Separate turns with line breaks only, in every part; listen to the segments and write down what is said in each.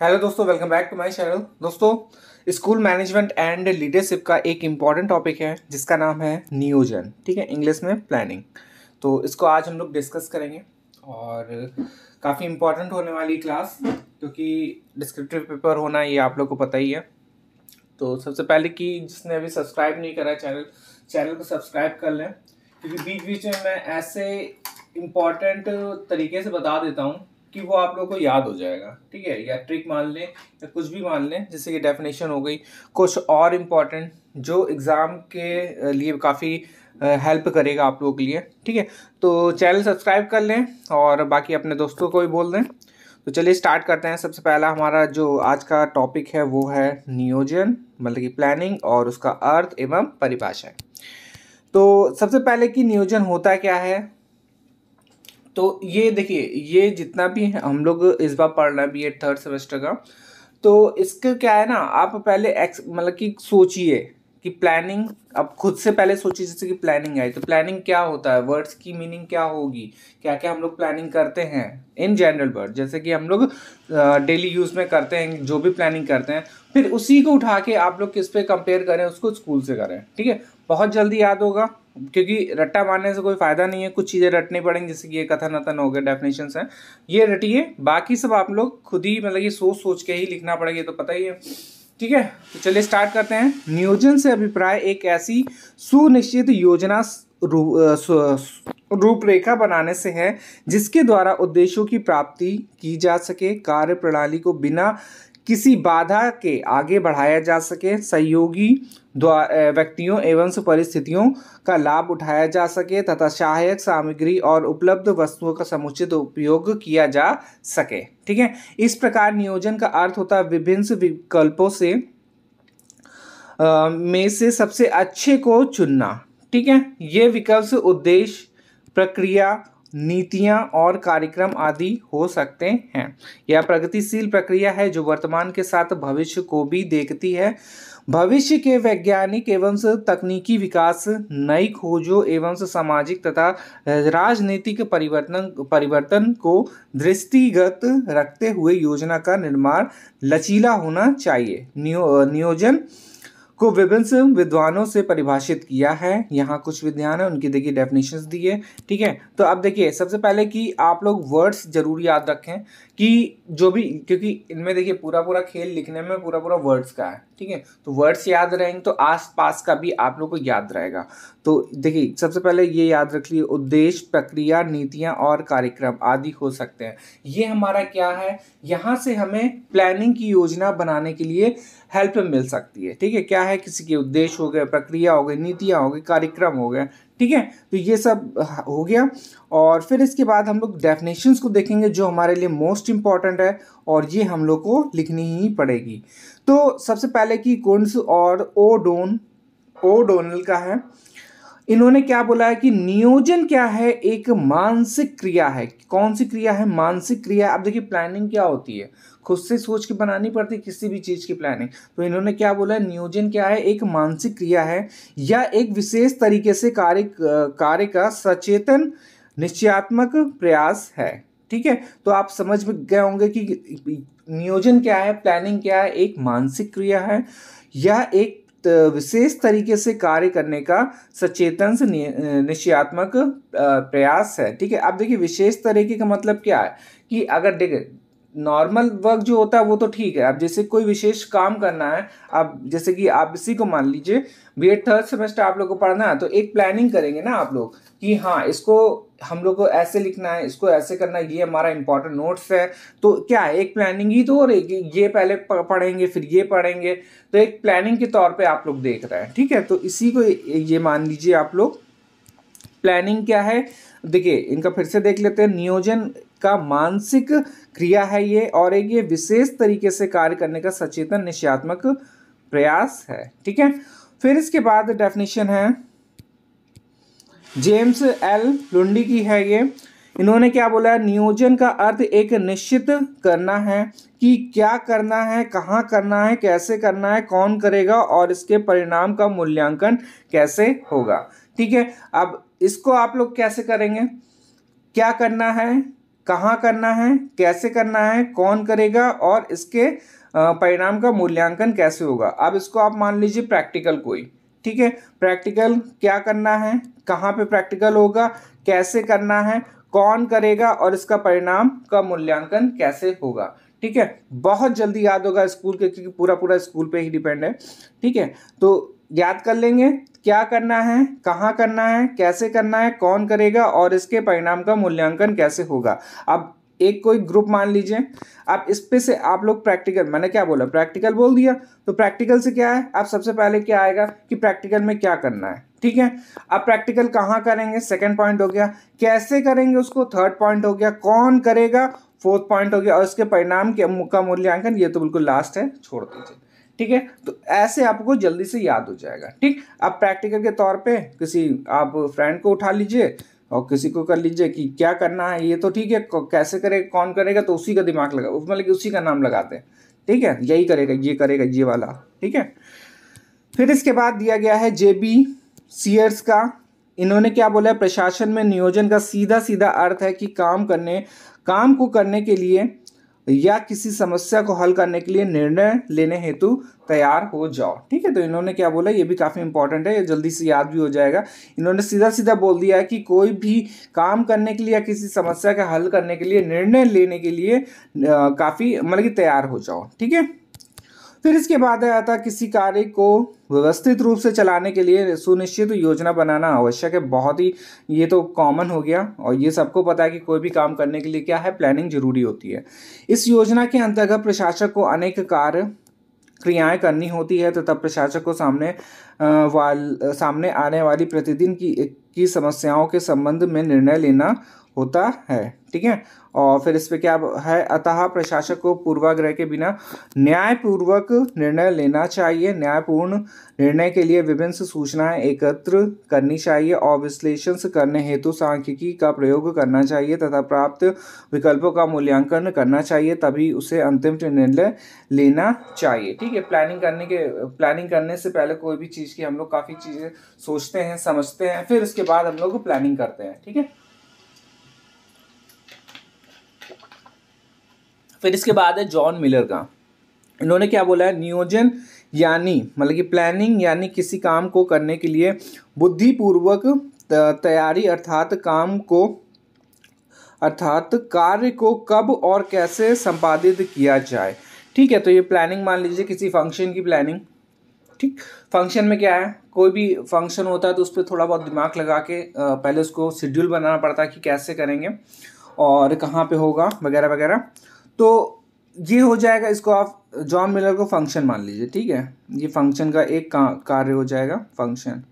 Hello दोस्तों, welcome back to my channel. दोस्तों, school management and leadership का एक इम्पॉर्टेंट टॉपिक है जिसका नाम है नियोजन। ठीक है, इंग्लिश में प्लानिंग। तो इसको आज हम लोग डिस्कस करेंगे और काफ़ी इम्पॉर्टेंट होने वाली क्लास, क्योंकि डिस्क्रिप्टिव पेपर होना ये आप लोग को पता ही है। तो सबसे पहले कि जिसने अभी सब्सक्राइब नहीं करा चैनल को सब्सक्राइब कर लें, क्योंकि बीच बीच में मैं ऐसे इम्पॉर्टेंट तरीके से बता देता हूँ कि वो आप लोगों को याद हो जाएगा। ठीक है, या ट्रिक मान लें या कुछ भी मान लें, जैसे कि डेफिनेशन हो गई, कुछ और इम्पॉर्टेंट जो एग्ज़ाम के लिए काफ़ी हेल्प करेगा आप लोगों के लिए। ठीक है, तो चैनल सब्सक्राइब कर लें और बाकी अपने दोस्तों को भी बोल दें। तो चलिए स्टार्ट करते हैं। सबसे पहला हमारा जो आज का टॉपिक है वो है नियोजन, मतलब कि प्लानिंग, और उसका अर्थ एवं परिभाषा। तो सबसे पहले कि नियोजन होता क्या है, तो ये देखिए, ये जितना भी हम लोग इस बार पढ़ रहे हैं बीएड थर्ड सेमेस्टर का, तो इसका क्या है ना, आप पहले मतलब कि सोचिए कि प्लानिंग, अब खुद से पहले सोचिए। जैसे कि प्लानिंग आई तो प्लानिंग क्या होता है, वर्ड्स की मीनिंग क्या होगी, क्या क्या हम लोग प्लानिंग करते हैं इन जनरल वर्ड, जैसे कि हम लोग डेली यूज़ में करते हैं, जो भी प्लानिंग करते हैं, फिर उसी को उठा के आप लोग किस पे कंपेयर करें, उसको स्कूल से करें। ठीक है, बहुत जल्दी याद होगा, क्योंकि रट्टा मारने से कोई फ़ायदा नहीं है। कुछ चीज़ें रटनी पड़ेंगी, जैसे कि ये कथन अथन हो गए, डेफिनेशंस हैं, ये रटिए। बाकी सब आप लोग खुद ही, मतलब ये सोच सोच के ही लिखना पड़ेगा, ये तो पता ही है। ठीक है, तो चलिए स्टार्ट करते हैं। नियोजन से अभिप्राय एक ऐसी सुनिश्चित योजना रूपरेखा बनाने से है जिसके द्वारा उद्देश्यों की प्राप्ति की जा सके, कार्य प्रणाली को बिना किसी बाधा के आगे बढ़ाया जा सके, सहयोगी व्यक्तियों एवं परिस्थितियों का लाभ उठाया जा सके तथा सहायक सामग्री और उपलब्ध वस्तुओं का समुचित उपयोग किया जा सके। ठीक है, इस प्रकार नियोजन का अर्थ होता है विभिन्न विकल्पों से में से सबसे अच्छे को चुनना। ठीक है, ये विकल्प से उद्देश्य, प्रक्रिया, नीतियां और कार्यक्रम आदि हो सकते हैं। यह प्रगतिशील प्रक्रिया है जो वर्तमान के साथ भविष्य को भी देखती है। भविष्य के वैज्ञानिक एवं तकनीकी विकास, नई खोजों एवं सामाजिक तथा राजनीतिक परिवर्तन को दृष्टिगत रखते हुए योजना का निर्माण लचीला होना चाहिए। नियोजन को विभिन्न विद्वानों से परिभाषित किया है। यहाँ कुछ विद्वान है, उनकी देखिए डेफिनेशंस दी है। ठीक है, तो अब देखिए सबसे पहले कि आप लोग वर्ड्स जरूर याद रखें कि जो भी, क्योंकि इनमें देखिए पूरा खेल लिखने में पूरा वर्ड्स का है। ठीक है, तो वर्ड्स याद रहेंगे तो आस पास का भी आप लोग को याद रहेगा। तो देखिए सबसे पहले ये याद रख लिए, उद्देश्य, प्रक्रिया, नीतियाँ और कार्यक्रम आदि हो सकते हैं। ये हमारा क्या है, यहाँ से हमें प्लानिंग की योजना बनाने के लिए हेल्प मिल सकती है। ठीक है, क्या है, किसी के उद्देश्य हो गए, प्रक्रिया हो गई, नीतियाँ हो गई, कार्यक्रम हो गए। ठीक है, तो ये सब हो गया। और फिर इसके बाद हम लोग डेफिनेशंस को देखेंगे जो हमारे लिए मोस्ट इम्पॉर्टेंट है, और ये हम लोग को लिखनी ही पड़ेगी। तो सबसे पहले कि कुंट्ज और ओडोनल का है। इन्होंने क्या बोला है कि नियोजन क्या है, एक मानसिक क्रिया है। कौन सी क्रिया है, मानसिक क्रिया। अब देखिए प्लानिंग क्या होती है, खुद से सोच के बनानी पड़ती है किसी भी चीज की प्लानिंग। तो इन्होंने क्या बोला है, नियोजन क्या है, एक मानसिक क्रिया है या एक विशेष तरीके से कार्य का सचेतन निश्चयात्मक प्रयास है। ठीक है, तो आप समझ गए होंगे कि नियोजन क्या है, प्लानिंग क्या है, एक मानसिक क्रिया है या एक विशेष तरीके से कार्य करने का सचेतन से निश्चयात्मक प्रयास है। ठीक है, अब देखिए विशेष तरीके का मतलब क्या है कि अगर देखिए नॉर्मल वर्क जो होता है वो तो ठीक है। अब जैसे कोई विशेष काम करना है, अब जैसे कि आप इसी को मान लीजिए, बीएड थर्ड सेमेस्टर आप लोग को पढ़ना है, तो एक प्लानिंग करेंगे ना आप लोग कि हाँ इसको हम लोग को ऐसे लिखना है, इसको ऐसे करना है, ये हमारा इंपॉर्टेंट नोट्स है। तो क्या है, एक प्लानिंग ही तो हो रही, ये पहले पढ़ेंगे फिर ये पढ़ेंगे, तो एक प्लानिंग के तौर पे आप लोग देख रहे हैं। ठीक है, तो इसी को ये मान लीजिए आप लोग। प्लानिंग क्या है, देखिए इनका फिर से देख लेते हैं। नियोजन का मानसिक क्रिया है ये, और एक ये विशेष तरीके से कार्य करने का सचेतन निश्चयात्मक प्रयास है। ठीक है, फिर इसके बाद डेफिनेशन है जेम्स एल लुंडी की है ये। इन्होंने क्या बोला है, नियोजन का अर्थ एक निश्चित करना है कि क्या करना है, कहाँ करना है, कैसे करना है, कौन करेगा और इसके परिणाम का मूल्यांकन कैसे होगा। ठीक है, अब इसको आप लोग कैसे करेंगे, क्या करना है, कहाँ करना है, कैसे करना है, कौन करेगा और इसके परिणाम का मूल्यांकन कैसे होगा। अब इसको आप मान लीजिए प्रैक्टिकल कोई, ठीक है, प्रैक्टिकल क्या करना है, कहाँ पे प्रैक्टिकल होगा, कैसे करना है, कौन करेगा और इसका परिणाम का मूल्यांकन कैसे होगा। ठीक है, बहुत जल्दी याद होगा स्कूल के, क्योंकि पूरा पूरा स्कूल पे ही डिपेंड है। ठीक है, तो याद कर लेंगे क्या करना है, कहाँ करना है, कैसे करना है, कौन करेगा और इसके परिणाम का मूल्यांकन कैसे होगा। अब एक कोई ग्रुप मान लीजिए, अब इस पे से आप लोग प्रैक्टिकल, मैंने क्या बोला, प्रैक्टिकल बोल दिया, तो प्रैक्टिकल से क्या है, अब सबसे पहले क्या आएगा कि प्रैक्टिकल में क्या करना है। ठीक है, अब प्रैक्टिकल कहाँ करेंगे, सेकंड पॉइंट हो गया, कैसे करेंगे उसको, थर्ड पॉइंट हो गया, कौन करेगा, फोर्थ पॉइंट हो गया, और इसके परिणाम का मूल्यांकन, ये तो बिल्कुल लास्ट है, छोड़ दीजिए। ठीक है, तो ऐसे आपको जल्दी से याद हो जाएगा। ठीक, अब प्रैक्टिकल के तौर पे किसी आप फ्रेंड को उठा लीजिए और किसी को कर लीजिए कि क्या करना है, ये तो ठीक है, कैसे करेगा, कौन करेगा, तो उसी का दिमाग लगा, मतलब कि उसी का नाम लगाते हैं। ठीक है, यही करेगा, ये करेगा, ये वाला। ठीक है, फिर इसके बाद दिया गया है जेबी सीयर्स का। इन्होंने क्या बोला है, प्रशासन में नियोजन का सीधा सीधा अर्थ है कि काम को करने के लिए या किसी समस्या को हल करने के लिए निर्णय लेने हेतु तैयार हो जाओ। ठीक है, तो इन्होंने क्या बोला, ये भी काफ़ी इंपॉर्टेंट है, ये जल्दी से याद भी हो जाएगा। इन्होंने सीधा सीधा बोल दिया है कि कोई भी काम करने के लिए या किसी समस्या का हल करने के लिए, निर्णय लेने के लिए काफ़ी मतलब कि तैयार हो जाओ। ठीक है, फिर इसके बाद आता किसी कार्य को व्यवस्थित रूप से चलाने के लिए सुनिश्चित योजना बनाना आवश्यक है। बहुत ही ये तो कॉमन हो गया और ये सबको पता है कि कोई भी काम करने के लिए क्या है, प्लानिंग जरूरी होती है। इस योजना के अंतर्गत प्रशासक को अनेक कार्य क्रियाएं करनी होती है, तो तब प्रशासक को सामने आने वाली प्रतिदिन की समस्याओं के संबंध में निर्णय लेना होता है। ठीक है, और फिर इस पे क्या है, अतः प्रशासक को पूर्वाग्रह के बिना न्यायपूर्वक निर्णय लेना चाहिए। न्यायपूर्ण निर्णय के लिए विभिन्न सूचनाएं एकत्र करनी चाहिए और विश्लेषण करने हेतु सांख्यिकी का प्रयोग करना चाहिए तथा प्राप्त विकल्पों का मूल्यांकन करना चाहिए, तभी उसे अंतिम निर्णय लेना चाहिए। ठीक है, प्लानिंग करने से पहले कोई भी चीज़ की हम लोग काफ़ी चीज़ें सोचते हैं, समझते हैं, फिर उसके बाद हम लोग प्लानिंग करते हैं। ठीक है, फिर इसके बाद है जॉन मिलर का। इन्होंने क्या बोला है, नियोजन यानी मतलब कि प्लानिंग यानी किसी काम को करने के लिए बुद्धिपूर्वक तैयारी, अर्थात कार्य को कब और कैसे संपादित किया जाए। ठीक है, तो ये प्लानिंग मान लीजिए किसी फंक्शन की प्लानिंग। ठीक, फंक्शन में क्या है, कोई भी फंक्शन होता है तो उस पर थोड़ा बहुत दिमाग लगा के पहले उसको शेड्यूल बनाना पड़ता है कि कैसे करेंगे और कहाँ पे होगा वगैरह वगैरह। तो ये हो जाएगा, इसको आप जॉन मिलर को फंक्शन मान लीजिए। ठीक है, ये फंक्शन का एक कार्य हो जाएगा फंक्शन।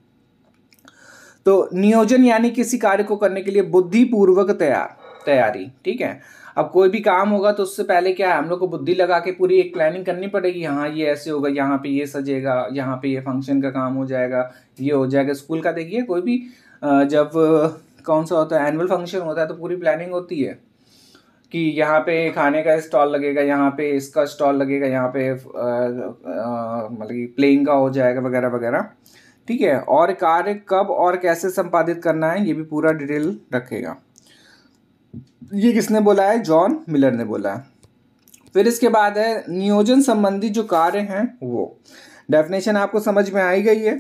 तो नियोजन यानी किसी कार्य को करने के लिए बुद्धिपूर्वक तैयारी। ठीक है, अब कोई भी काम होगा तो उससे पहले क्या है, हम लोग को बुद्धि लगा के पूरी एक प्लानिंग करनी पड़ेगी। हाँ, ये ऐसे होगा, यहाँ पे ये सजेगा, यहाँ पे ये फंक्शन का काम हो जाएगा, ये हो जाएगा। स्कूल का देखिए, कोई भी जब कौन सा होता है, एनुअल फंक्शन होता है, तो पूरी प्लानिंग होती है कि यहाँ पे खाने का स्टॉल लगेगा, यहाँ पे इसका स्टॉल लगेगा, यहाँ पे मतलब कि प्लेइंग का हो जाएगा वगैरह वगैरह। ठीक है, और कार्य कब और कैसे संपादित करना है ये भी पूरा डिटेल रखेगा। ये किसने बोला है, जॉन मिलर ने बोला है। फिर इसके बाद है नियोजन संबंधी जो कार्य हैं, वो डेफिनेशन आपको समझ में आई गई है।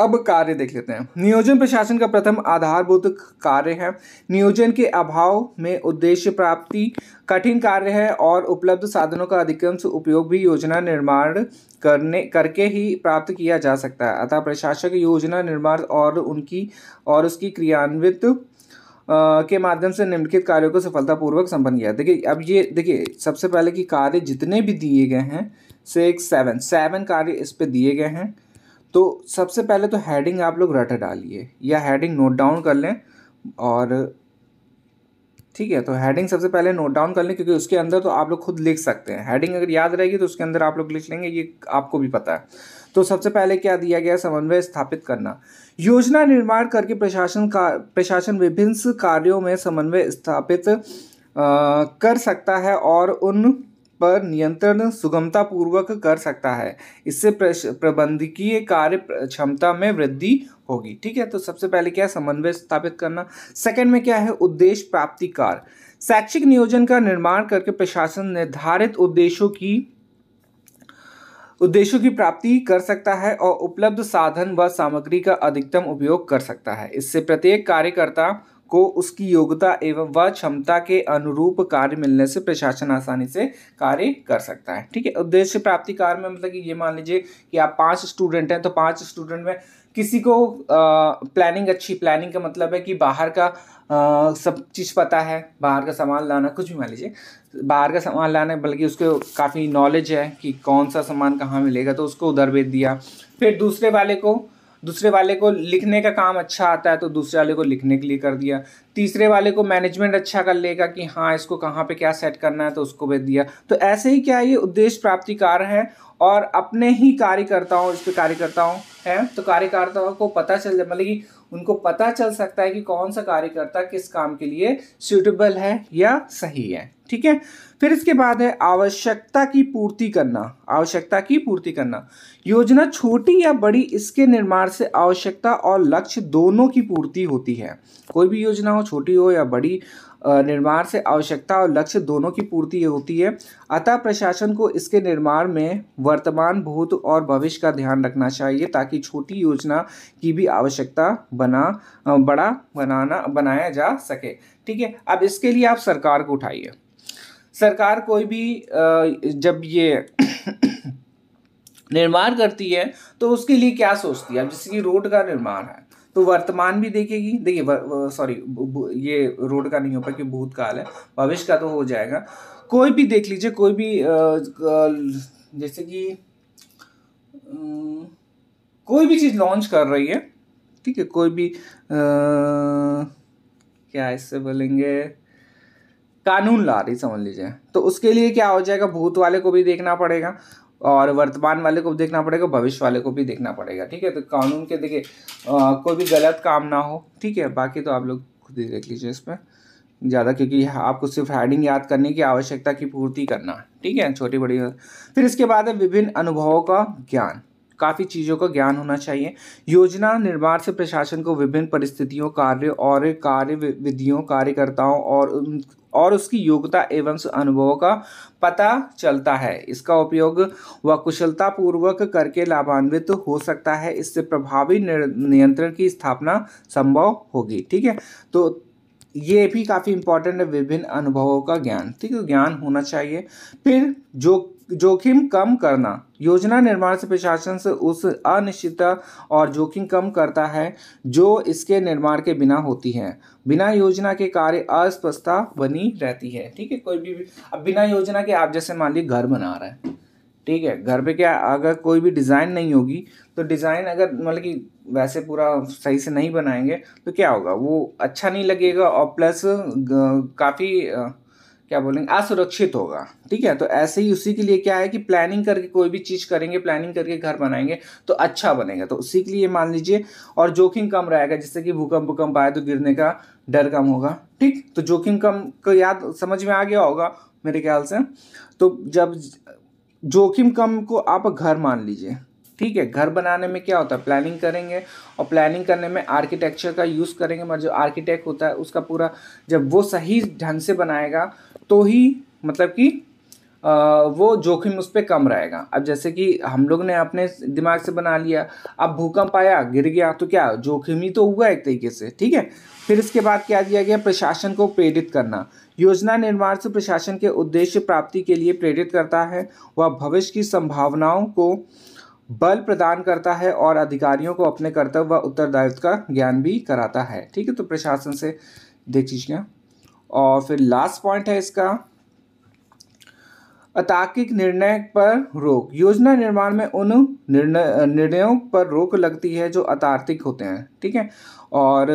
अब कार्य देख लेते हैं। नियोजन प्रशासन का प्रथम आधारभूत कार्य है। नियोजन के अभाव में उद्देश्य प्राप्ति कठिन कार्य है और उपलब्ध साधनों का अधिकांश उपयोग भी योजना निर्माण करके ही प्राप्त किया जा सकता है। अतः प्रशासक योजना निर्माण और उसकी क्रियान्वित के माध्यम से निम्नलिखित कार्यों को सफलतापूर्वक संपन्न किया। देखिए, अब ये देखिए, सबसे पहले कि कार्य जितने भी दिए गए हैं, 7 कार्य इस पे दिए गए हैं। तो सबसे पहले तो हेडिंग आप लोग रट डालिए या हेडिंग नोट डाउन कर लें। और ठीक है, तो हेडिंग सबसे पहले नोट डाउन कर लें, क्योंकि उसके अंदर तो आप लोग खुद लिख सकते हैं। हेडिंग अगर याद रहेगी तो उसके अंदर आप लोग लिख लेंगे, ये आपको भी पता है। तो सबसे पहले क्या दिया गया, समन्वय स्थापित करना। योजना निर्माण करके प्रशासन विभिन्न कार्यों में समन्वय स्थापित कर सकता है और उन पर नियंत्रण सुगमता पूर्वक कर सकता है। इससे प्रबंधकीय कार्य क्षमता में वृद्धि होगी। ठीक है, तो सबसे पहले क्या है, समन्वय स्थापित करना। सेकंड में क्या है, उद्देश्य प्राप्ति कार्य। शैक्षिक नियोजन का निर्माण करके प्रशासन निर्धारित उद्देश्यों की प्राप्ति कर सकता है और उपलब्ध साधन व सामग्री का अधिकतम उपयोग कर सकता है। इससे प्रत्येक कार्यकर्ता को उसकी योग्यता एवं व क्षमता के अनुरूप कार्य मिलने से प्रशासन आसानी से कार्य कर सकता है। ठीक है, उद्देश्य प्राप्ति कार्य में मतलब कि ये मान लीजिए कि आप 5 स्टूडेंट हैं, तो 5 स्टूडेंट में किसी को प्लानिंग का मतलब है कि बाहर का सब चीज़ पता है, बाहर का सामान लाना, कुछ भी मान लीजिए बाहर का सामान लाना, बल्कि उसको काफ़ी नॉलेज है कि कौन सा सामान कहाँ मिलेगा, तो उसको उधर भेज दिया। फिर दूसरे वाले को लिखने का काम अच्छा आता है तो दूसरे वाले को लिखने के लिए कर दिया। तीसरे वाले को मैनेजमेंट अच्छा कर लेगा कि हाँ इसको कहाँ पे क्या सेट करना है तो उसको भेज दिया। तो ऐसे ही क्या ये उद्देश्य प्राप्ति कार्य है और अपने ही कार्यकर्ताओं इस पे कार्यकर्ताओं हैं तो कार्यकर्ताओं को पता चल जाए, मतलब कि उनको पता चल सकता है कि कौन सा कार्यकर्ता किस काम के लिए सूटेबल है या सही है। ठीक है, फिर इसके बाद है आवश्यकता की पूर्ति करना। योजना छोटी या बड़ी, इसके निर्माण से आवश्यकता और लक्ष्य दोनों की पूर्ति होती है। कोई भी योजना हो, छोटी हो या बड़ी, निर्माण से आवश्यकता और लक्ष्य दोनों की पूर्ति होती है। अतः प्रशासन को इसके निर्माण में वर्तमान, भूत और भविष्य का ध्यान रखना चाहिए ताकि छोटी योजना की भी आवश्यकता बनाया जा सके। ठीक है, अब इसके लिए आप सरकार को उठाइए। सरकार कोई भी जब ये निर्माण करती है तो उसके लिए क्या सोचती है। अब जैसे कि रोड का निर्माण है तो वर्तमान भी देखेगी, देखिए सॉरी ये रोड का नहीं हो पाया कि भूतकाल है, भविष्य का तो हो जाएगा। कोई भी देख लीजिए, कोई भी जैसे कि कोई भी चीज़ लॉन्च कर रही है, ठीक है, कोई भी क्या इससे बोलेंगे, कानून ला रही समझ लीजिए, तो उसके लिए क्या हो जाएगा, भूत वाले को भी देखना पड़ेगा और वर्तमान वाले को भी देखना पड़ेगा, भविष्य वाले को भी देखना पड़ेगा। ठीक है, तो कानून के देखिए कोई भी गलत काम ना हो। ठीक है, बाकी तो आप लोग खुद ही देख लीजिए इसमें ज़्यादा, क्योंकि आपको सिर्फ हेडिंग याद करने की आवश्यकता की पूर्ति करना। ठीक है, छोटी बड़ी। फिर इसके बाद है विभिन्न अनुभवों का ज्ञान। काफ़ी चीज़ों का ज्ञान होना चाहिए। योजना निर्माण से प्रशासन को विभिन्न परिस्थितियों, कार्य विधियों, कार्यकर्ताओं और उसकी योग्यता एवं अनुभवों का पता चलता है। इसका उपयोग वह कुशलता पूर्वक करके लाभान्वित हो सकता है। इससे प्रभावी नियंत्रण की स्थापना संभव होगी। ठीक है, तो ये भी काफ़ी इंपॉर्टेंट है, विभिन्न अनुभवों का ज्ञान। ठीक है, ज्ञान होना चाहिए। फिर जोखिम कम करना। योजना निर्माण से प्रशासन से उस अनिश्चितता और जोखिम कम करता है जो इसके निर्माण के बिना होती है। बिना योजना के कार्य अस्पष्टता बनी रहती है। ठीक है, कोई भी अब बिना योजना के आप जैसे मान लीजिए घर बना रहे हैं, ठीक है, घर पे क्या अगर कोई भी डिज़ाइन नहीं होगी तो डिज़ाइन अगर मतलब कि वैसे पूरा सही से नहीं बनाएंगे तो क्या होगा, वो अच्छा नहीं लगेगा और प्लस काफ़ी क्या बोलेंगे असुरक्षित होगा। ठीक है, तो ऐसे ही उसी के लिए क्या है कि प्लानिंग करके कोई भी चीज़ करेंगे, प्लानिंग करके घर बनाएंगे तो अच्छा बनेगा। तो उसी के लिए मान लीजिए, और जोखिम कम रहेगा, जिससे कि भूकंप आए तो गिरने का डर कम होगा। ठीक, तो जोखिम कम को याद समझ में आ गया होगा मेरे ख्याल से। तो जब जोखिम कम को आप घर मान लीजिए, ठीक है, घर बनाने में क्या होता है, प्लानिंग करेंगे और प्लानिंग करने में आर्किटेक्चर का यूज़ करेंगे, मगर जो आर्किटेक्ट होता है उसका पूरा जब वो सही ढंग से बनाएगा तो ही मतलब कि वो जोखिम उस पर कम रहेगा। अब जैसे कि हम लोग ने अपने दिमाग से बना लिया, अब भूकंप आया गिर गया तो क्या जोखिम ही तो हुआ एक तरीके से। ठीक है, फिर इसके बाद क्या दिया गया, प्रशासन को प्रेरित करना। योजना निर्माण से प्रशासन के उद्देश्य प्राप्ति के लिए प्रेरित करता है। वह भविष्य की संभावनाओं को बल प्रदान करता है और अधिकारियों को अपने कर्तव्य व उत्तरदायित्व का ज्ञान भी कराता है। ठीक है, तो प्रशासन से देख लीजिए। और फिर लास्ट पॉइंट है इसका, अतार्किक निर्णय पर रोक। योजना निर्माण में उन निर्णयों पर रोक लगती है जो अतार्किक होते हैं, ठीक है, और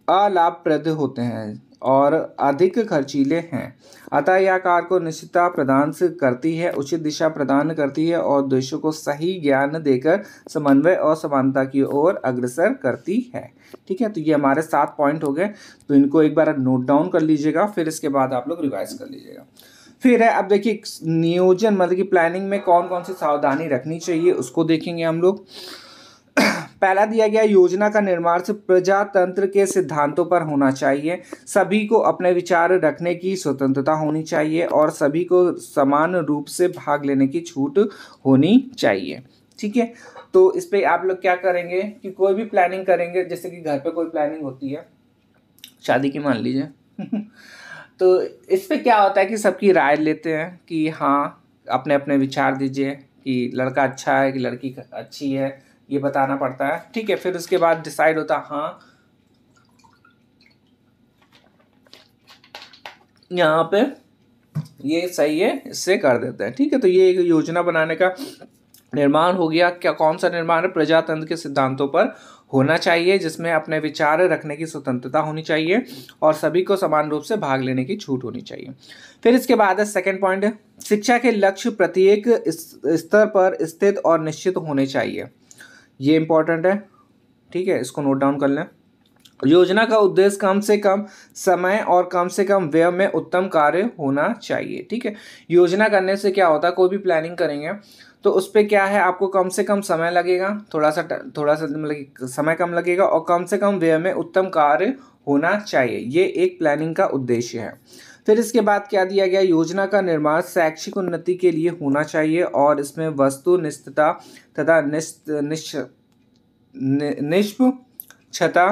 अलाभप्रद होते हैं और अधिक खर्चीले हैं। अतः यह कार्य को निश्चितता प्रदान करती है, उचित दिशा प्रदान करती है और उद्देश्यों को सही ज्ञान देकर समन्वय और समानता की ओर अग्रसर करती है। ठीक है, तो ये हमारे 7 पॉइंट हो गए, तो इनको एक बार नोट डाउन कर लीजिएगा, फिर इसके बाद आप लोग रिवाइज कर लीजिएगा। फिर है, अब देखिए नियोजन मतलब कि प्लानिंग में कौन कौन सी सावधानी रखनी चाहिए उसको देखेंगे हम लोग। पहला दिया गया, योजना का निर्माण प्रजातंत्र के सिद्धांतों पर होना चाहिए। सभी को अपने विचार रखने की स्वतंत्रता होनी चाहिए और सभी को समान रूप से भाग लेने की छूट होनी चाहिए। ठीक है, तो इस पे आप लोग क्या करेंगे कि कोई भी प्लानिंग करेंगे, जैसे कि घर पे कोई प्लानिंग होती है शादी की मान लीजिए तो इस पे क्या होता है कि सबकी राय लेते हैं कि हाँ अपने अपने विचार दीजिए कि लड़का अच्छा है कि लड़की अच्छी है, ये बताना पड़ता है। ठीक है, फिर उसके बाद डिसाइड होता है हाँ यहाँ पे ये सही है, इससे कर देते हैं। ठीक है, तो ये एक योजना बनाने का निर्माण हो गया। क्या कौन सा निर्माण है? प्रजातंत्र के सिद्धांतों पर होना चाहिए, जिसमें अपने विचार रखने की स्वतंत्रता होनी चाहिए और सभी को समान रूप से भाग लेने की छूट होनी चाहिए। फिर इसके बाद है सेकंड पॉइंट, शिक्षा के लक्ष्य प्रत्येक स्तर पर स्थित और निश्चित होने चाहिए। ये इंपॉर्टेंट है। ठीक है, इसको नोट डाउन कर लें। योजना का उद्देश्य कम से कम समय और कम से कम व्यय में उत्तम कार्य होना चाहिए। ठीक है, योजना करने से क्या होता है, कोई भी प्लानिंग करेंगे तो उस पर क्या है, आपको कम से कम समय लगेगा, थोड़ा सा मतलब समय कम लगेगा और कम से कम व्यय में उत्तम कार्य होना चाहिए। ये एक प्लानिंग का उद्देश्य है। फिर इसके बाद क्या दिया गया, योजना का निर्माण शैक्षिक उन्नति के लिए होना चाहिए और इसमें वस्तुनिष्ठता तथा निष्पक्षता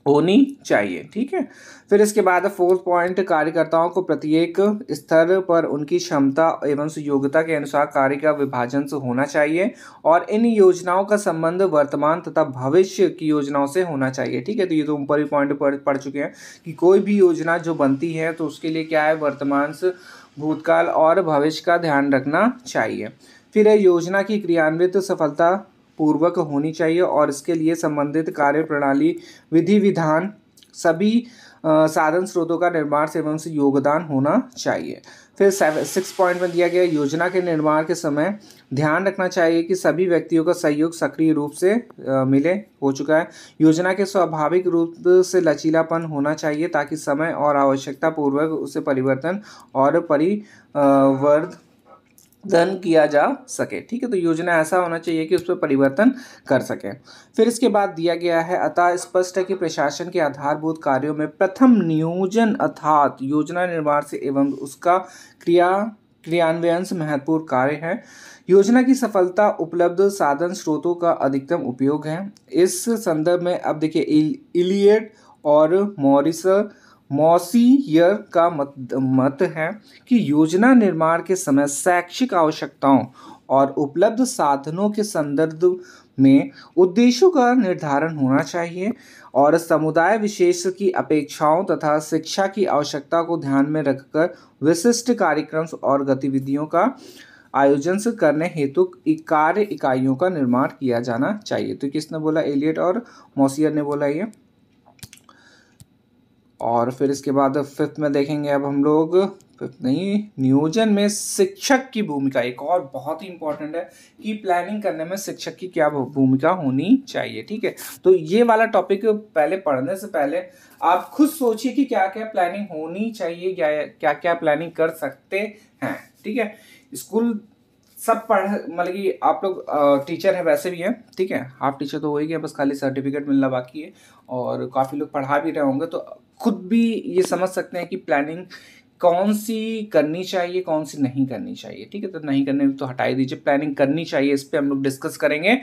होनी चाहिए। ठीक है, फिर इसके बाद फोर्थ पॉइंट, कार्यकर्ताओं को प्रत्येक स्तर पर उनकी क्षमता एवं योग्यता के अनुसार कार्य का विभाजन से होना चाहिए और इन योजनाओं का संबंध वर्तमान तथा भविष्य की योजनाओं से होना चाहिए। ठीक है, तो ये तो ऊपर ही पॉइंट पढ़ चुके हैं कि कोई भी योजना जो बनती है तो उसके लिए क्या है, वर्तमान से भूतकाल और भविष्य का ध्यान रखना चाहिए। फिर योजना की क्रियान्वित सफलता पूर्वक होनी चाहिए और इसके लिए संबंधित कार्य प्रणाली, विधि विधान, सभी साधन स्रोतों का निर्माण एवं से योगदान होना चाहिए। फिर 6 पॉइंट में दिया गया, योजना के निर्माण के समय ध्यान रखना चाहिए कि सभी व्यक्तियों का सहयोग सक्रिय रूप से मिले। हो चुका है। योजना के स्वाभाविक रूप से लचीलापन होना चाहिए ताकि समय और आवश्यकता पूर्वक उसे परिवर्तन और परिवर्तन किया जा सके। ठीक है, तो योजना ऐसा होना चाहिए कि उस पर परिवर्तन कर सके। फिर इसके बाद दिया गया है, अतः स्पष्ट है कि प्रशासन के आधारभूत कार्यों में प्रथम नियोजन अर्थात योजना निर्माण से एवं उसका क्रियान्वयन से महत्वपूर्ण कार्य है। योजना की सफलता उपलब्ध साधन स्रोतों का अधिकतम उपयोग है। इस संदर्भ में अब देखिए, इलियट और मॉसियर का मत है कि योजना निर्माण के समय शैक्षिक आवश्यकताओं और उपलब्ध साधनों के संदर्भ में उद्देश्यों का निर्धारण होना चाहिए और समुदाय विशेष की अपेक्षाओं तथा शिक्षा की आवश्यकता को ध्यान में रखकर विशिष्ट कार्यक्रम और गतिविधियों का आयोजन से करने हेतु कार्य इकाइयों का निर्माण किया जाना चाहिए। तो किसने बोला, एलियट और मॉसियर ने बोला ये। और फिर इसके बाद फिफ्थ में देखेंगे अब हम लोग, फिफ्थ नहीं, नियोजन में शिक्षक की भूमिका। एक और बहुत ही इंपॉर्टेंट है कि प्लानिंग करने में शिक्षक की क्या भूमिका होनी चाहिए। ठीक है, तो ये वाला टॉपिक पहले पढ़ने से पहले आप खुद सोचिए कि क्या क्या प्लानिंग होनी चाहिए, क्या क्या प्लानिंग कर सकते हैं। ठीक है, स्कूल सब पढ़ मतलब कि आप लोग टीचर है वैसे भी हैं। ठीक है, हाफ टीचर तो हो ही गया, बस खाली सर्टिफिकेट मिलना बाकी है और काफ़ी लोग पढ़ा भी रहे होंगे, तो खुद भी ये समझ सकते हैं कि प्लानिंग कौन सी करनी चाहिए, कौन सी नहीं करनी चाहिए। ठीक है, तो नहीं करने तो हटा ही दीजिए, प्लानिंग करनी चाहिए, इस पर हम लोग डिस्कस करेंगे।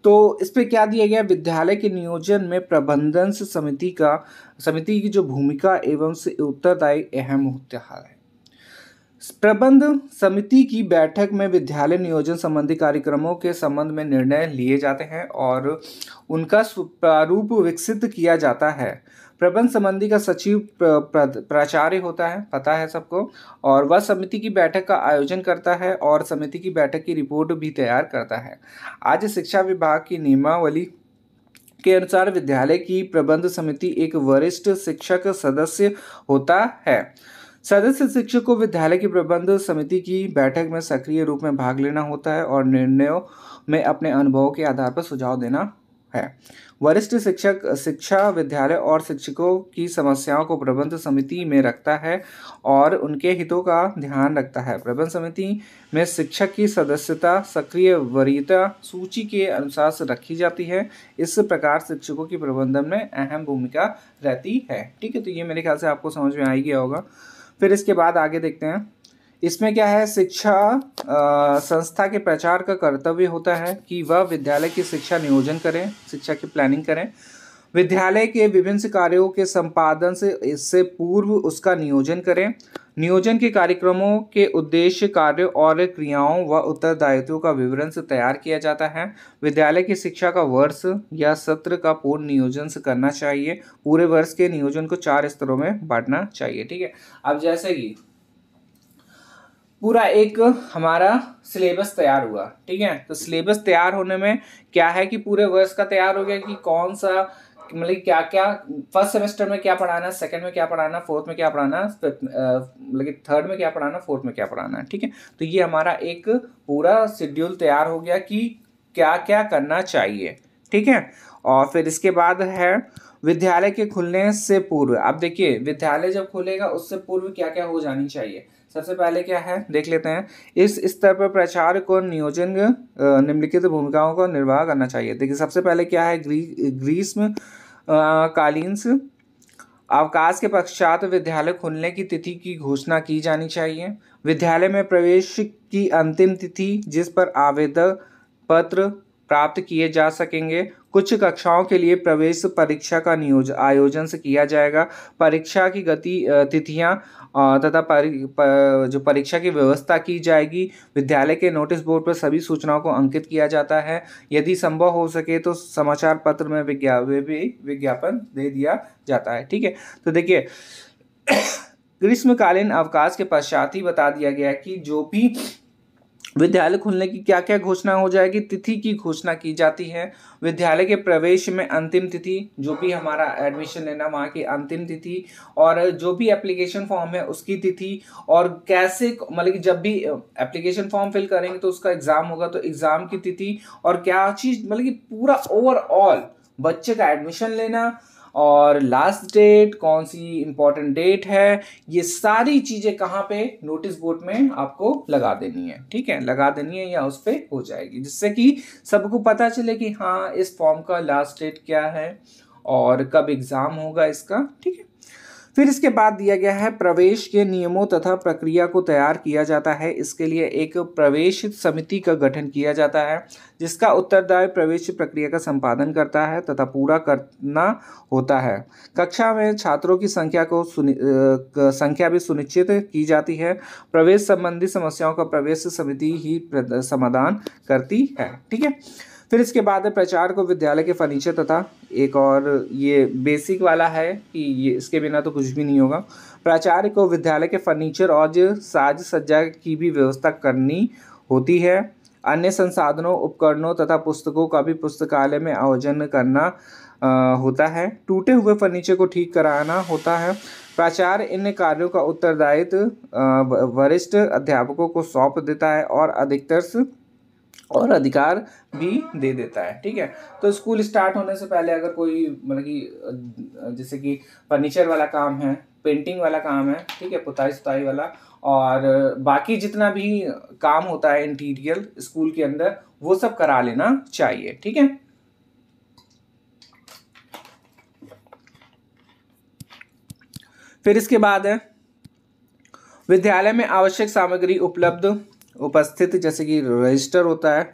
तो इस पर क्या दिया गया, विद्यालय के नियोजन में प्रबंधन समिति की जो भूमिका एवं से उत्तरदायी अहम होता है। प्रबंध समिति की बैठक में विद्यालय नियोजन संबंधी कार्यक्रमों के संबंध में निर्णय लिए जाते हैं और उनका प्रारूप विकसित किया जाता है। प्रबंध संबंधी का सचिव प्राचार्य होता है, पता है सबको, और वह समिति की बैठक का आयोजन करता है और समिति की बैठक की रिपोर्ट भी तैयार करता है। आज शिक्षा विभाग की नियमावली के अनुसार विद्यालय की प्रबंध समिति एक वरिष्ठ शिक्षक सदस्य होता है। सदस्य शिक्षक को विद्यालय की प्रबंध समिति की बैठक में सक्रिय रूप में भाग लेना होता है और निर्णयों में अपने अनुभवों के आधार पर सुझाव देना है। वरिष्ठ शिक्षक शिक्षा विद्यालय और शिक्षकों की समस्याओं को प्रबंध समिति में रखता है और उनके हितों का ध्यान रखता है। प्रबंध समिति में शिक्षक की सदस्यता सक्रिय वरीयता सूची के अनुसार से रखी जाती है। इस प्रकार शिक्षकों की प्रबंधन में अहम भूमिका रहती है। ठीक है, तो ये मेरे ख्याल से आपको समझ में आ ही गया होगा। फिर इसके बाद आगे देखते हैं, इसमें क्या है, शिक्षा संस्था के प्रचार का कर्तव्य होता है कि वह विद्यालय की शिक्षा नियोजन करें, शिक्षा की प्लानिंग करें, विद्यालय के विभिन्न कार्यों के संपादन से इससे पूर्व उसका नियोजन करें। नियोजन के कार्यक्रमों के उद्देश्य, कार्यों और क्रियाओं व उत्तरदायित्वों का विवरण से तैयार किया जाता है। विद्यालय की शिक्षा का वर्ष या सत्र का पूर्ण नियोजन से करना चाहिए। पूरे वर्ष के नियोजन को 4 स्तरों में बांटना चाहिए। ठीक है, अब जैसे कि पूरा एक हमारा सिलेबस तैयार हुआ, ठीक है, तो सिलेबस तैयार होने में क्या है कि पूरे वर्ष का तैयार हो गया कि कौन सा मतलब क्या क्या फर्स्ट सेमेस्टर में क्या पढ़ाना, सेकंड में क्या पढ़ाना, फोर्थ में क्या पढ़ाना, मतलब थर्ड में क्या पढ़ाना, फोर्थ में क्या पढ़ाना है। ठीक है, तो ये हमारा एक पूरा शेड्यूल तैयार हो गया कि क्या क्या करना चाहिए। ठीक है, और फिर इसके बाद है विद्यालय के खुलने से पूर्व। अब देखिए, विद्यालय जब खुलेगा उससे पूर्व क्या क्या हो जानी चाहिए। सबसे पहले क्या है देख लेते हैं, इस स्तर पर प्रचार को नियोजन निम्नलिखित भूमिकाओं का निर्वाह करना चाहिए। देखिए, सबसे पहले क्या है, ग्रीष्म कालीन अवकाश के पश्चात विद्यालय खुलने की तिथि की घोषणा की जानी चाहिए। विद्यालय में प्रवेश की अंतिम तिथि जिस पर आवेदन पत्र प्राप्त किए जा सकेंगे। कुछ कक्षाओं के लिए प्रवेश परीक्षा का आयोजन से किया जाएगा। परीक्षा की तिथियां तथा जो परीक्षा की व्यवस्था की जाएगी। विद्यालय के नोटिस बोर्ड पर सभी सूचनाओं को अंकित किया जाता है। यदि संभव हो सके तो समाचार पत्र में विज्ञापन दे दिया जाता है। ठीक है, तो देखिए ग्रीष्मकालीन अवकाश के पश्चात ही बता दिया गया कि जो भी विद्यालय खुलने की क्या क्या घोषणा हो जाएगी, तिथि की घोषणा की जाती है। विद्यालय के प्रवेश में अंतिम तिथि, जो भी हमारा एडमिशन लेना वहाँ की अंतिम तिथि, और जो भी एप्लीकेशन फॉर्म है उसकी तिथि, और कैसे मतलब कि जब भी एप्लीकेशन फॉर्म फिल करेंगे तो उसका एग्जाम होगा तो एग्जाम की तिथि, और क्या चीज़ मतलब कि पूरा ओवरऑल बच्चे का एडमिशन लेना, और लास्ट डेट कौन सी इंपॉर्टेंट डेट है, ये सारी चीज़ें कहाँ पे नोटिस बोर्ड में आपको लगा देनी है। ठीक है, लगा देनी है या उस पर हो जाएगी, जिससे कि सबको पता चले कि हाँ इस फॉर्म का लास्ट डेट क्या है और कब एग्ज़ाम होगा इसका। ठीक है, फिर इसके बाद दिया गया है प्रवेश के नियमों तथा प्रक्रिया को तैयार किया जाता है। इसके लिए एक प्रवेश समिति का गठन किया जाता है जिसका उत्तरदायी प्रवेश प्रक्रिया का संपादन करता है तथा पूरा करना होता है। कक्षा में छात्रों की संख्या भी सुनिश्चित की जाती है। प्रवेश संबंधी समस्याओं का प्रवेश समिति ही समाधान करती है। ठीक है, फिर इसके बाद प्रचार को विद्यालय के फर्नीचर तथा एक और ये बेसिक वाला है कि ये इसके बिना तो कुछ भी नहीं होगा। प्राचार्य को विद्यालय के फर्नीचर और साज सज्जा की भी व्यवस्था करनी होती है। अन्य संसाधनों, उपकरणों तथा पुस्तकों का भी पुस्तकालय में आयोजन करना होता है। टूटे हुए फर्नीचर को ठीक कराना होता है। प्राचार्य इन कार्यों का उत्तरदायित्व वरिष्ठ अध्यापकों को सौंप देता है और और अधिकार भी दे देता है। ठीक है, तो स्कूल स्टार्ट होने से पहले अगर कोई मतलब कि जैसे कि फर्नीचर वाला काम है, पेंटिंग वाला काम है, ठीक है, पुताई सुताई वाला, और बाकी जितना भी काम होता है इंटीरियर स्कूल के अंदर, वो सब करा लेना चाहिए। ठीक है, फिर इसके बाद है विद्यालय में आवश्यक सामग्री उपस्थित, जैसे कि रजिस्टर होता है,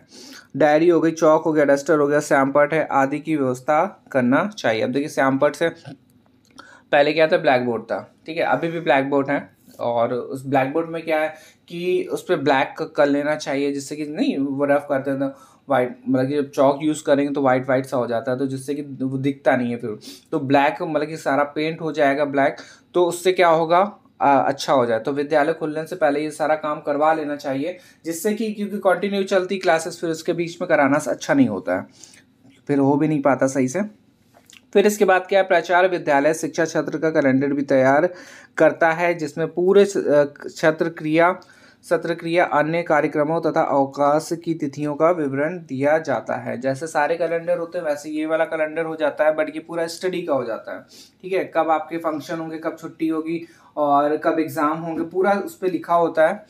डायरी हो गई, चौक हो गया, डस्टर हो गया, श्यामपट्ट है आदि की व्यवस्था करना चाहिए। अब देखिए, श्यामपट्ट से पहले क्या था, ब्लैक बोर्ड था। ठीक है, अभी भी ब्लैक बोर्ड है, और उस ब्लैक बोर्ड में क्या है कि उस पर ब्लैक कर लेना चाहिए, जिससे कि नहीं वो रफ करते हैं तो वाइट, मतलब कि जब चौक यूज़ करेंगे तो वाइट सा हो जाता है, तो जिससे कि वो दिखता नहीं है। फिर तो ब्लैक मतलब कि सारा पेंट हो जाएगा ब्लैक, तो उससे क्या होगा, अच्छा हो जाए। तो विद्यालय खुलने से पहले ये सारा काम करवा लेना चाहिए, जिससे कि क्योंकि कंटिन्यू चलती क्लासेस फिर उसके बीच में कराना अच्छा नहीं होता है, फिर हो भी नहीं पाता सही से। फिर इसके बाद क्या है, प्राचार्य विद्यालय शिक्षा क्षेत्र का कैलेंडर भी तैयार करता है, जिसमें पूरे क्षेत्र क्रिया सत्र क्रिया अन्य कार्यक्रमों तथा अवकाश की तिथियों का विवरण दिया जाता है। जैसे सारे कैलेंडर होते हैं वैसे ये वाला कैलेंडर हो जाता है, बट ये पूरा स्टडी का हो जाता है। ठीक है, कब आपके फंक्शन होंगे, कब छुट्टी होगी और कब एग्ज़ाम होंगे, पूरा उस पर लिखा होता है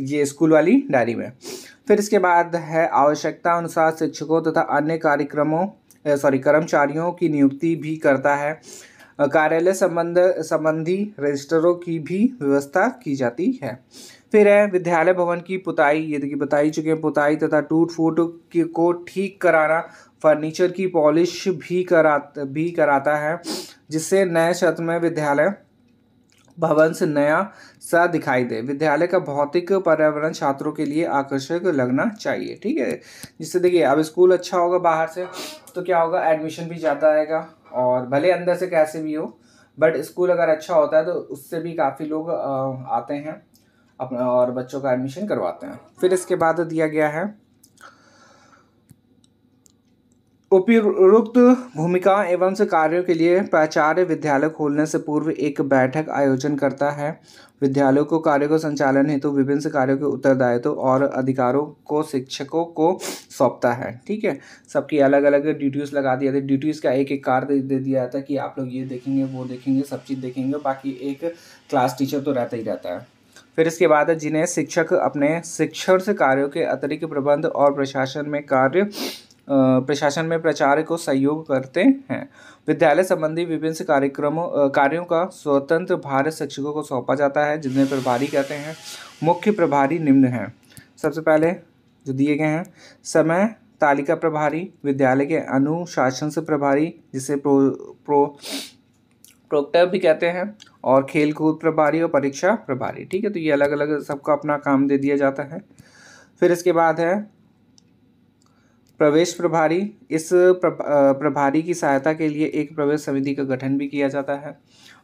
ये स्कूल वाली डायरी में। फिर इसके बाद है आवश्यकता अनुसार शिक्षकों तथा अन्य कर्मचारियों की नियुक्ति भी करता है। कार्यालय संबंधी रजिस्टरों की भी व्यवस्था की जाती है। फिर है विद्यालय भवन की पुताई, ये देखिए बता ही चुके हैं, पुताई तथा टूट फूट को ठीक कराना, फर्नीचर की पॉलिश भी कराता है, जिससे नए क्षेत्र में विद्यालय भवन से नया सा दिखाई दे। विद्यालय का भौतिक पर्यावरण छात्रों के लिए आकर्षक लगना चाहिए। ठीक है, जिससे देखिए अब स्कूल अच्छा होगा बाहर से तो क्या होगा, एडमिशन भी ज़्यादा आएगा, और भले अंदर से कैसे भी हो बट स्कूल अगर अच्छा होता है तो उससे भी काफ़ी लोग आते हैं अपना और बच्चों का एडमिशन करवाते हैं। फिर इसके बाद दिया गया है उपयुक्त भूमिका एवं कार्यों के लिए प्राचार्य विद्यालय खोलने से पूर्व एक बैठक आयोजन करता है। विद्यालयों को कार्यों को संचालन हेतु विभिन्न कार्यों के उत्तरदायित्व और अधिकारों को शिक्षकों को सौंपता है। ठीक है, सबकी अलग अलग ड्यूटीज़ लगा दिया था, ड्यूटीज़ का एक एक कार्य दे दिया था कि आप लोग ये देखेंगे वो देखेंगे सब चीज़ देखेंगे, बाकी एक क्लास टीचर तो रहता ही रहता है। फिर इसके बाद है जिन्हें शिक्षक अपने शिक्षण से कार्यों के अतिरिक्त प्रबंध और प्रशासन में प्रचार को सहयोग करते हैं। विद्यालय संबंधी विभिन्न कार्यों का स्वतंत्र भार शिक्षकों को सौंपा जाता है, जिन्हें प्रभारी कहते हैं। मुख्य प्रभारी निम्न हैं। सबसे पहले जो दिए गए हैं, समय तालिका प्रभारी, विद्यालय के अनुशासन से प्रभारी जिसे प्रोक्टर भी कहते हैं, और खेल कूद प्रभारी और परीक्षा प्रभारी। ठीक है, तो ये अलग अलग सबका अपना काम दे दिया जाता है। फिर इसके बाद है प्रवेश प्रभारी। इस प्रभारी की सहायता के लिए एक प्रवेश समिति का गठन भी किया जाता है।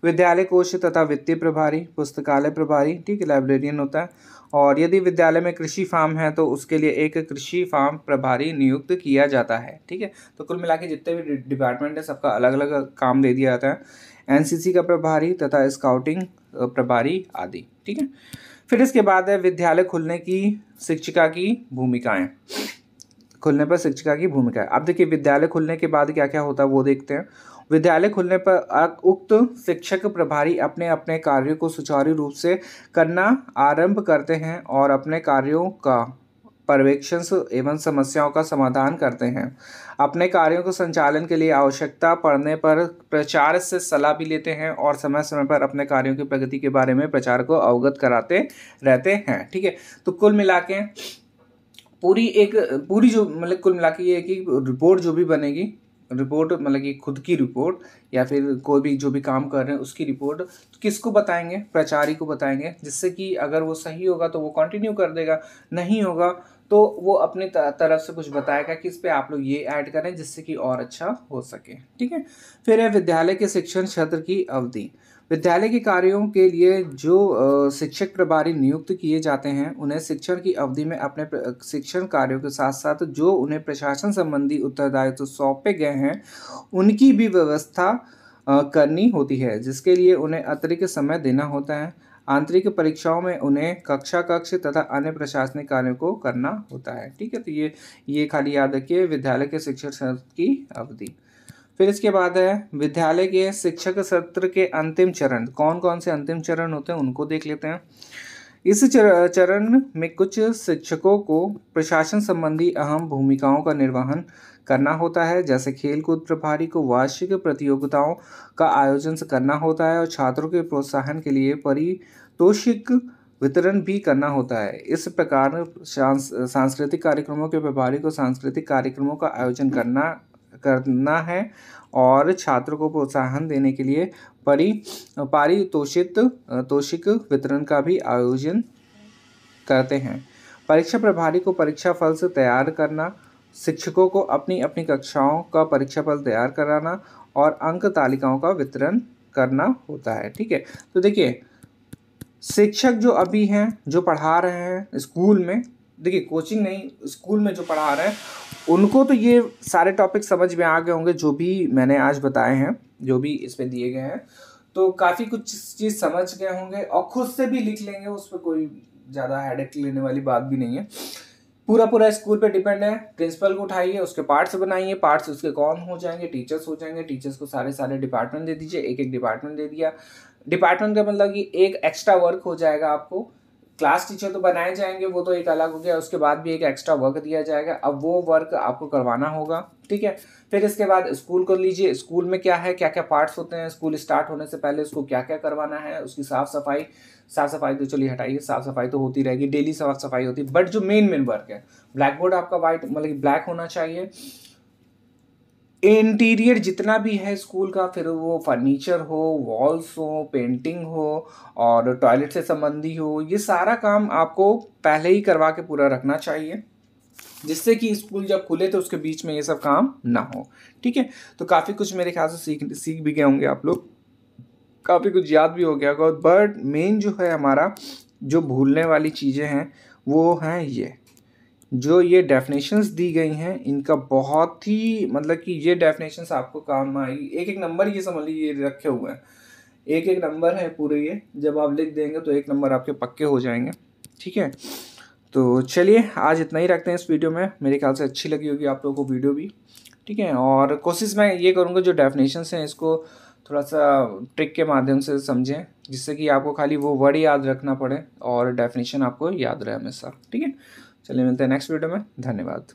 विद्यालय कोष तथा वित्तीय प्रभारी, पुस्तकालय प्रभारी, ठीक है, लाइब्रेरियन होता है। और यदि विद्यालय में कृषि फार्म है तो उसके लिए एक कृषि फार्म प्रभारी नियुक्त किया जाता है। ठीक है, तो कुल मिला के जितने भी डिपार्टमेंट है सबका अलग अलग काम दे दिया जाता है। एनसीसी का प्रभारी तथा स्काउटिंग प्रभारी आदि। ठीक है, फिर इसके बाद है विद्यालय खुलने की शिक्षिका की भूमिकाएं। खुलने पर शिक्षिका की भूमिका है। अब देखिए विद्यालय खुलने के बाद क्या क्या होता है वो देखते हैं। विद्यालय खुलने पर उक्त शिक्षक प्रभारी अपने अपने कार्यों को सुचारू रूप से करना आरंभ करते हैं और अपने कार्यों का पर्यवेक्षण एवं समस्याओं का समाधान करते हैं। अपने कार्यों को संचालन के लिए आवश्यकता पड़ने पर प्राचार्य से सलाह भी लेते हैं और समय समय पर अपने कार्यों की प्रगति के बारे में प्रचार को अवगत कराते रहते हैं। ठीक है, तो कुल मिला के पूरी जो मतलब कुल मिला के ये है कि रिपोर्ट जो भी बनेगी, रिपोर्ट मतलब कि खुद की रिपोर्ट या फिर कोई भी जो भी काम कर रहे हैं उसकी रिपोर्ट तो किसको बताएंगे, प्राचार्य को बताएंगे, जिससे कि अगर वो सही होगा तो वो कंटिन्यू कर देगा, नहीं होगा तो वो अपनी तरफ से कुछ बताएगा कि इस पे आप लोग ये ऐड करें जिससे कि और अच्छा हो सके। ठीक है, फिर है विद्यालय के शिक्षण क्षेत्र की अवधि। विद्यालय के कार्यों के लिए जो शिक्षक प्रभारी नियुक्त किए जाते हैं उन्हें शिक्षण की अवधि में अपने शिक्षण कार्यों के साथ साथ जो उन्हें प्रशासन संबंधी उत्तरदायित्व सौंपे गए हैं उनकी भी व्यवस्था करनी होती है, जिसके लिए उन्हें अतिरिक्त समय देना होता है। आंतरिक परीक्षाओं में उन्हें कक्षा कक्ष तथा अन्य प्रशासनिक कार्यों को करना होता है। ठीक है, तो ये खाली याद रखिए विद्यालय के शिक्षण सत्र की अवधि। फिर इसके बाद है विद्यालय के शिक्षक सत्र के अंतिम चरण। कौन कौन से अंतिम चरण होते हैं उनको देख लेते हैं। इस चरण में कुछ शिक्षकों को प्रशासन संबंधी अहम भूमिकाओं का निर्वहन करना होता है, जैसे खेल कूद प्रभारी को वार्षिक प्रतियोगिताओं का आयोजन करना होता है और छात्रों के प्रोत्साहन के लिए पारितोषिक वितरण भी करना होता है। इस प्रकार सांस्कृतिक कार्यक्रमों के प्रभारी को सांस्कृतिक कार्यक्रमों का आयोजन करना है और छात्रों को प्रोत्साहन देने के लिए पारितोषिक वितरण का भी आयोजन करते हैं। परीक्षा प्रभारी को परीक्षा फल से तैयार करना, शिक्षकों को अपनी अपनी कक्षाओं का परीक्षा फल तैयार कराना और अंक तालिकाओं का वितरण करना होता है। ठीक है, तो देखिए शिक्षक जो अभी हैं जो पढ़ा रहे हैं स्कूल में, देखिए कोचिंग नहीं, स्कूल में जो पढ़ा रहे हैं उनको तो ये सारे टॉपिक समझ में आ गए होंगे जो भी मैंने आज बताए हैं, जो भी इस पे दिए गए हैं। तो काफ़ी कुछ चीज़ समझ गए होंगे और खुद से भी लिख लेंगे, उस पर कोई ज़्यादा हेडेक लेने वाली बात भी नहीं है। पूरा स्कूल पे डिपेंड है। प्रिंसिपल को उठाइए, उसके पार्ट्स बनाइए, पार्ट्स उसके कौन हो जाएंगे, टीचर्स हो जाएंगे, टीचर्स को सारे डिपार्टमेंट दे दीजिए, एक डिपार्टमेंट दे दिया। डिपार्टमेंट का मतलब कि एक एक्स्ट्रा वर्क हो जाएगा आपको। क्लास टीचर तो बनाए जाएंगे, वो तो एक अलग हो गया, उसके बाद भी एक एक्स्ट्रा वर्क दिया जाएगा, अब वो वर्क आपको करवाना होगा, ठीक है। फिर इसके बाद स्कूल को लीजिए, स्कूल में क्या है, क्या क्या पार्ट्स होते हैं, स्कूल स्टार्ट होने से पहले उसको क्या क्या करवाना है, उसकी साफ सफाई तो चलिए हटाइए, साफ सफाई तो होती रहेगी, डेली साफ सफाई होती है, बट जो मेन वर्क है, ब्लैक बोर्ड आपका वाइट मतलब ब्लैक होना चाहिए, इंटीरियर जितना भी है स्कूल का, फिर वो फर्नीचर हो, वॉल्स हो, पेंटिंग हो और टॉयलेट से संबंधी हो, ये सारा काम आपको पहले ही करवा के पूरा रखना चाहिए, जिससे कि स्कूल जब खुले तो उसके बीच में ये सब काम ना हो, ठीक है। तो काफ़ी कुछ मेरे ख्याल से सीख भी गए होंगे आप लोग, काफ़ी कुछ याद भी हो गया होगा, बट मेन जो है हमारा जो भूलने वाली चीज़ें हैं वो हैं ये डेफिनेशंस दी गई हैं, इनका बहुत ही मतलब कि ये डेफिनेशंस आपको काम आएगी। एक नंबर ये समझ लीजिए ये रखे हुए हैं, एक नंबर है पूरे, ये जब आप लिख देंगे तो एक नंबर आपके पक्के हो जाएंगे, ठीक है। तो चलिए आज इतना ही रखते हैं इस वीडियो में, मेरे ख्याल से अच्छी लगी होगी आप लोगों को वीडियो भी, ठीक है। और कोशिश मैं ये करूँगा जो डेफिनेशंस हैं इसको थोड़ा सा ट्रिक के माध्यम से समझें, जिससे कि आपको खाली वो वर्ड याद रखना पड़े और डेफिनेशन आपको याद रहे हमेशा, ठीक है। चलिए मिलते हैं नेक्स्ट वीडियो में, धन्यवाद।